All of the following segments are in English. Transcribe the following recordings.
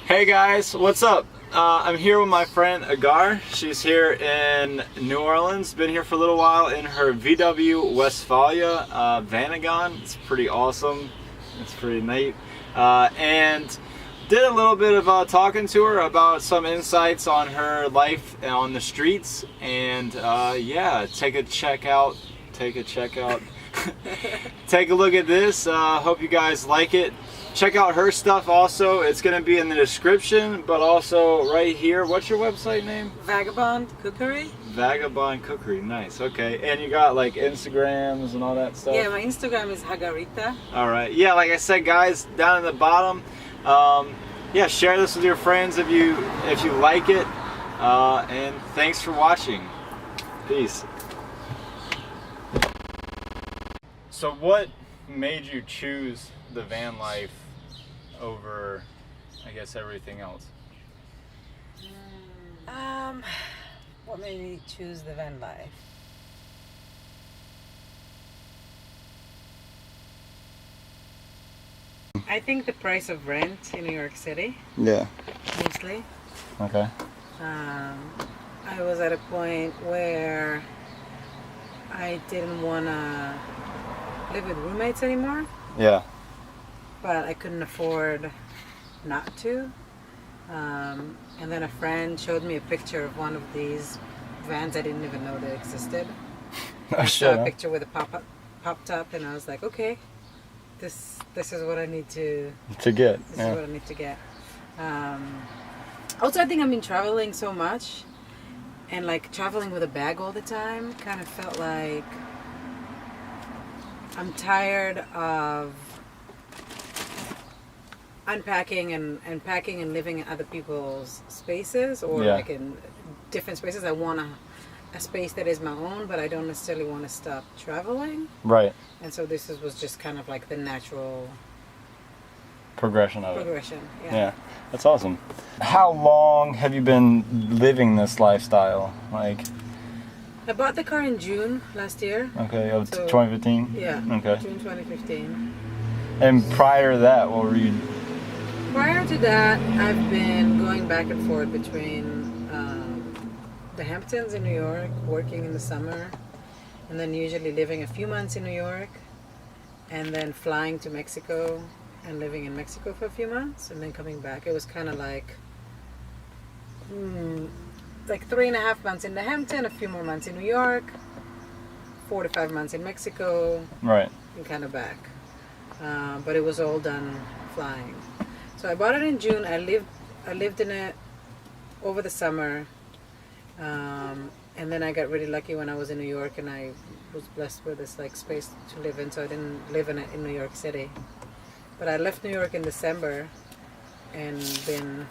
Hey guys, what's up? I'm here with my friend Agar. She's here in New Orleans. Been here for a little while in her VW Westfalia Vanagon. It's pretty awesome. It's pretty neat. And did a little bit of talking to her about some insights on her life on the streets. And yeah, take a check out. Take a look at this. Hope you guys like it. Check out her stuff also. It's going to be in the description, but also right here. What's your website name? Vagabond Cookery. Vagabond Cookery. Nice. Okay. And you got like Instagrams and all that stuff? Yeah, my Instagram is Hagarita. All right. Yeah, like I said, guys, down in the bottom. Yeah, share this with your friends if you like it. And thanks for watching. Peace. So what made you choose the van life over, I guess, everything else? What made me choose the van life? I think the price of rent in New York City. Yeah. Mostly. Okay. I was at a point where I didn't want to live with roommates anymore. Yeah. But I couldn't afford not to. And then a friend showed me a picture of one of these vans I didn't even know they existed. I saw a picture with a popped up, and I was like, okay, this is what I need to get. This is what I need to get. Also, I think I've been traveling so much, and like traveling with a bag all the time kind of felt like I'm tired of unpacking and packing and living in other people's spaces, or like in different spaces. I want a space that is my own, but I don't necessarily want to stop traveling. Right. And so this was just kind of like the natural progression of it. Yeah. That's awesome. How long have you been living this lifestyle? Like, I bought the car in June last year. Okay, of 2015? Yeah. Okay. June 2015. And prior to that, what were you? Prior to that, I've been going back and forth between the Hamptons in New York, working in the summer, and then usually living a few months in New York, and then flying to Mexico and living in Mexico for a few months, and then coming back. It was kind of like 3.5 months in the Hampton, a few more months in New York, 4 to 5 months in Mexico, Right. and kind of back. But it was all done flying. So I bought it in June. I lived in it over the summer, and then I got really lucky when I was in New York, and I was blessed with this like space to live in. So I didn't live in it in New York City, but I left New York in December, and been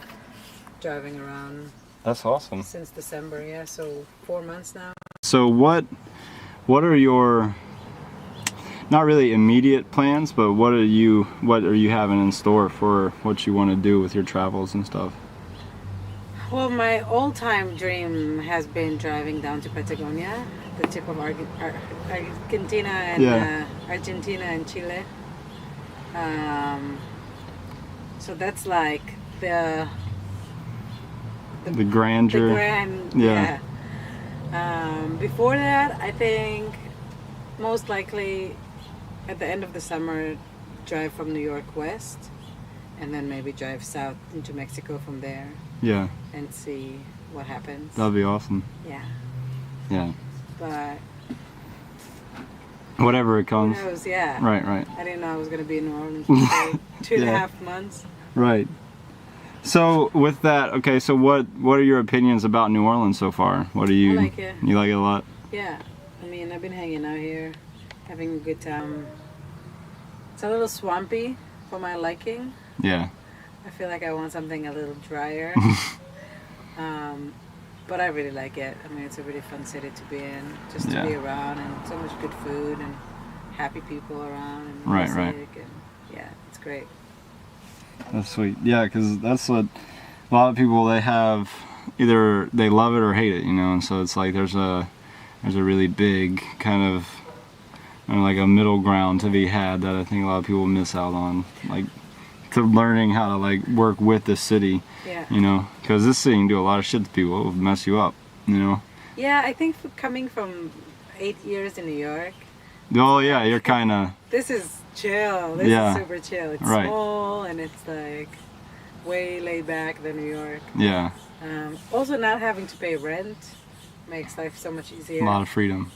driving around. That's awesome. Since December, yeah. So 4 months now. So what are your, not really immediate plans, but what are you having in store for what you want to do with your travels and stuff? Well, my all-time dream has been driving down to Patagonia, the tip of Argentina and Argentina and Chile. So that's like the grandeur. Yeah. Before that, I think most likely at the end of the summer, drive from New York west, and then maybe drive south into Mexico from there. Yeah. And see what happens. That'd be awesome. Yeah. Yeah. But whatever it comes. Who knows? Yeah. Right. I didn't know I was going to be in New Orleans for 2.5 months. Right. So with that, okay, so what are your opinions about New Orleans so far? What do you I like it. You like it a lot? Yeah. I mean, I've been hanging out here, having a good time. It's a little swampy for my liking. Yeah. I feel like I want something a little drier. But I really like it. I mean, it's a really fun city to be in, just to be around, and so much good food and happy people around. And music, and yeah, it's great. That's sweet. Yeah, because that's what a lot of people, they have, either they love it or hate it, you know, and so it's like there's a really big kind of, like a middle ground to be had that I think a lot of people miss out on. Like, to learning how to like work with the city. Yeah. You know, because this city can do a lot of shit to people. It will mess you up. You know. Yeah, I think coming from 8 years in New York. Oh yeah, you're kind of. This is chill. This is super chill. It's small and it's like way laid back than New York. Yeah. Also, not having to pay rent makes life so much easier. A lot of freedom.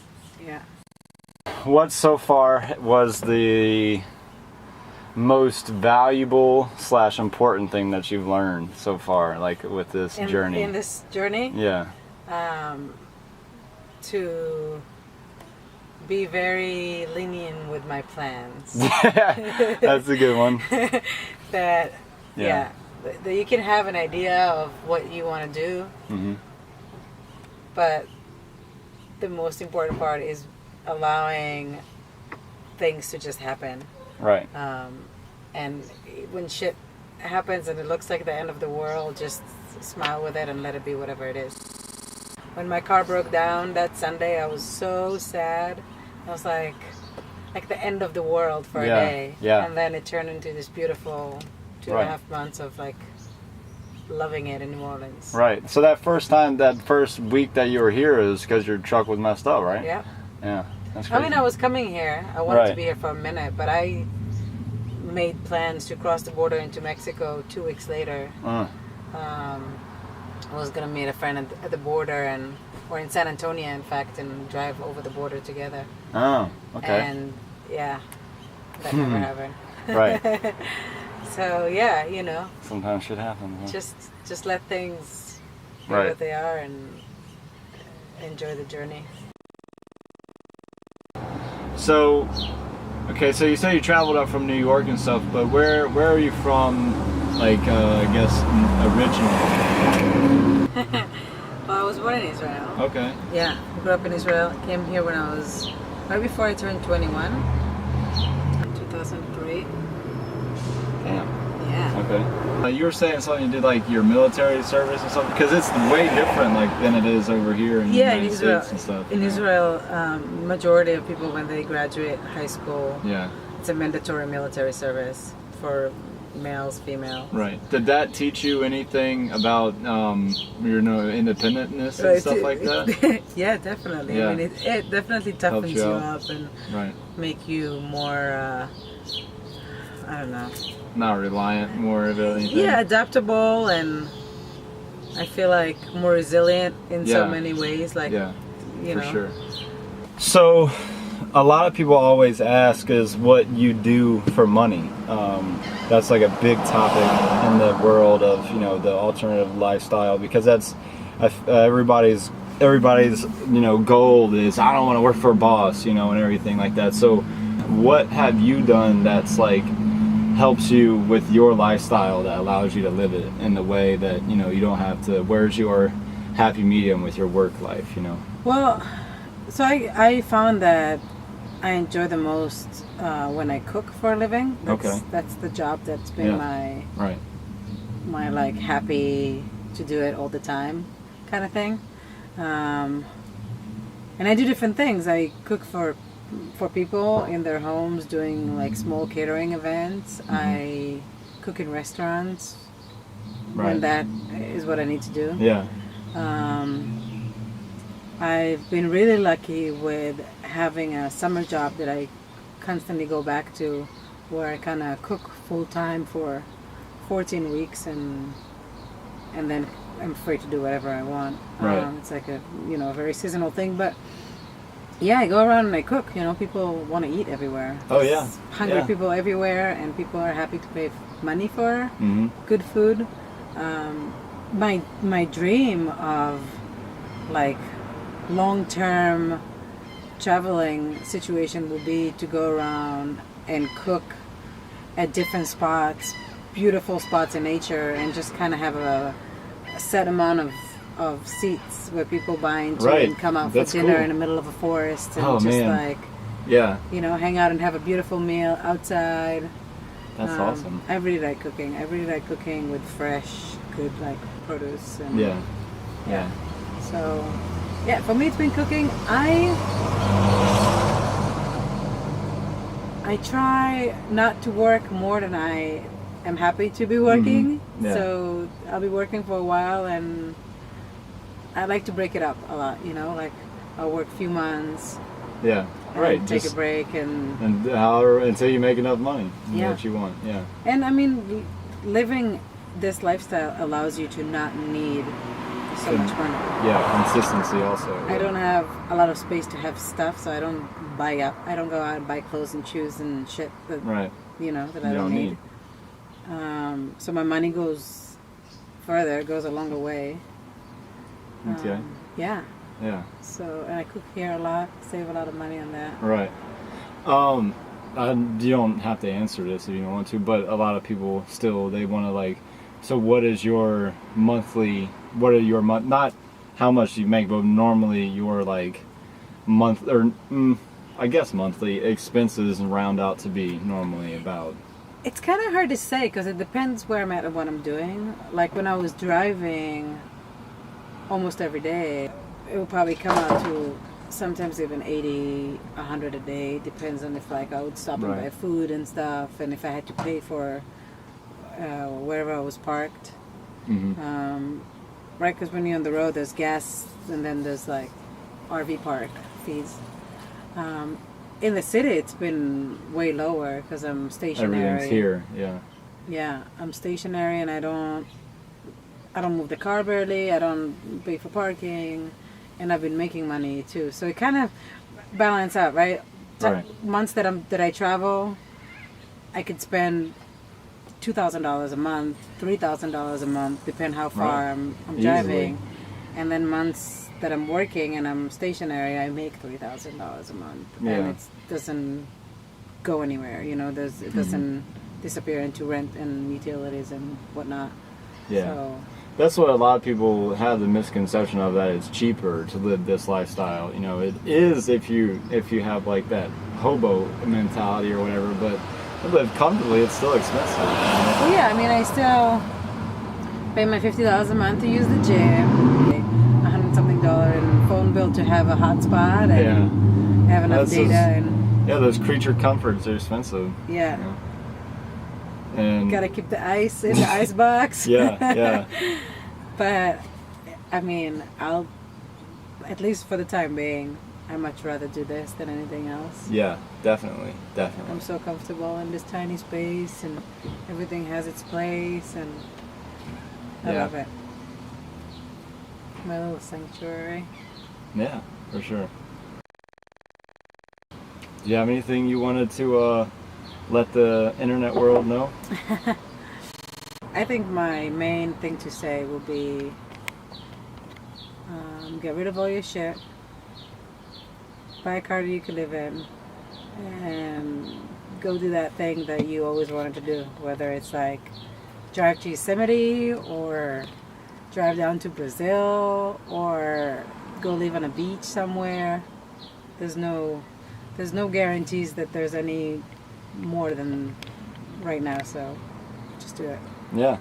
Yeah. What so far was the most valuable / important thing that you've learned so far, like with this journey? In this journey? Yeah. To be very lenient with my plans. That's a good one. That you can have an idea of what you want to do, but the most important part is allowing things to just happen. Right. And when shit happens and it looks like the end of the world, just smile with it and let it be whatever it is. When my car broke down that Sunday, I was so sad. I was like the end of the world for a day. Yeah. And then it turned into this beautiful 2.5 months of like loving it in New Orleans. Right. So that first week that you were here is because your truck was messed up, right? Yeah. Yeah. That's crazy. I mean, I was coming here. I wanted to be here for a minute, but I made plans to cross the border into Mexico 2 weeks later. I was gonna meet a friend at the border, or in San Antonio, in fact, and drive over the border together. Oh, okay. And yeah, that never happened. Right. So yeah, you know. Sometimes shit happens. Huh? Just let things be what they are and enjoy the journey. So, okay, so you say you traveled up from New York and stuff, but where are you from, like, I guess, originally? Well, I was born in Israel. Okay. Yeah, I grew up in Israel. Came here when I was, right before I turned 21, in 2003. Damn. Yeah. Okay. You were saying something, you did like your military service and something, because it's way different like than it is over here in the United States and stuff. In Israel, majority of people when they graduate high school, it's a mandatory military service for males, females. Right. Did that teach you anything about your independentness and stuff like that? Yeah, definitely. Yeah. I mean, it definitely toughens you up and make you more, I don't know. Not reliant, more of anything. Yeah, adaptable, and I feel like more resilient in so many ways. Like, you know. Sure. So, a lot of people always ask is what you do for money. That's like a big topic in the world of the alternative lifestyle, because that's everybody's goal is I don't want to work for a boss, and everything like that. So, what have you done that's like helps you with your lifestyle that allows you to live it in the way that you don't have to? Where's your happy medium with your work life? Well, so I found that I enjoy the most when I cook for a living. That's the job that's been my like happy to do it all the time kind of thing. And I do different things. I cook for people in their homes, doing like small catering events. I cook in restaurants when that is what I need to do. Yeah. I've been really lucky with having a summer job that I constantly go back to, where I kind of cook full time for 14 weeks and then I'm free to do whatever I want. It's like a very seasonal thing, but yeah, I go around and I cook. People want to eat everywhere. Oh yeah, hungry people everywhere, and people are happy to pay money for good food. My dream of like long-term traveling situation will be to go around and cook at different spots, beautiful spots in nature, and just kind of have a set amount of seats where people buy into and come out for dinner in the middle of a forest and hang out and have a beautiful meal outside. That's awesome. I really like cooking. I really like cooking with fresh, good like produce. And, yeah. So, for me it's been cooking. I try not to work more than I am happy to be working. Mm-hmm. Yeah. So I'll be working for a while, and I like to break it up a lot. Like I'll work a few months. Yeah. And Right. take a break and however until you make enough money. Yeah. What you want. Yeah. And I mean, living this lifestyle allows you to not need so much money. Yeah, consistency also. I don't have a lot of space to have stuff, so I don't I don't go out and buy clothes and shoes and shit that Right. That I don't need. So my money goes further, goes a longer way. Okay. Yeah. Yeah. So, and I cook here a lot, save a lot of money on that. Right. You don't have to answer this if you don't want to, but a lot of people still, they want to so what are your not how much you make, but normally your I guess monthly expenses round out to be normally about? It's kind of hard to say because it depends where I'm at and what I'm doing. Like when I was driving almost every day, it would probably come out to sometimes even 80, 100 a day. Depends on if I would stop and buy food and stuff, and if I had to pay for wherever I was parked. Mm-hmm. Right, because when you're on the road, there's gas, and then there's RV park fees. In the city, it's been way lower because I'm stationary. Everything's here, yeah. Yeah, I'm stationary, and I don't move the car barely. I don't pay for parking, and I've been making money too. So it kind of balance out, right? Months that I travel, I could spend $2,000 a month, $3,000 a month, depending how far I'm driving. And then months that I'm working and I'm stationary, I make $3,000 a month, and it doesn't go anywhere. It doesn't disappear into rent and utilities and whatnot. Yeah. So, that's what a lot of people have the misconception of, that it's cheaper to live this lifestyle. It is if you have that hobo mentality or whatever, but to live comfortably, it's still expensive. Well, yeah, I mean, I still pay my $50 a month to use the gym, $100-something in phone bill to have a hotspot and have enough data. Those creature comforts are expensive. Yeah. And gotta keep the ice in the ice box. Yeah. But I mean, I'll, at least for the time being, I'd much rather do this than anything else. Yeah, definitely. I'm so comfortable in this tiny space, and everything has its place, and I love it. My little sanctuary. Yeah, for sure. Do you have anything you wanted to let the internet world know? I think my main thing to say will be get rid of all your shit, buy a car that you can live in, and go do that thing that you always wanted to do, whether it's drive to Yosemite or drive down to Brazil or go live on a beach somewhere. There's no guarantees that there's any more than right now, so just do it. Yeah.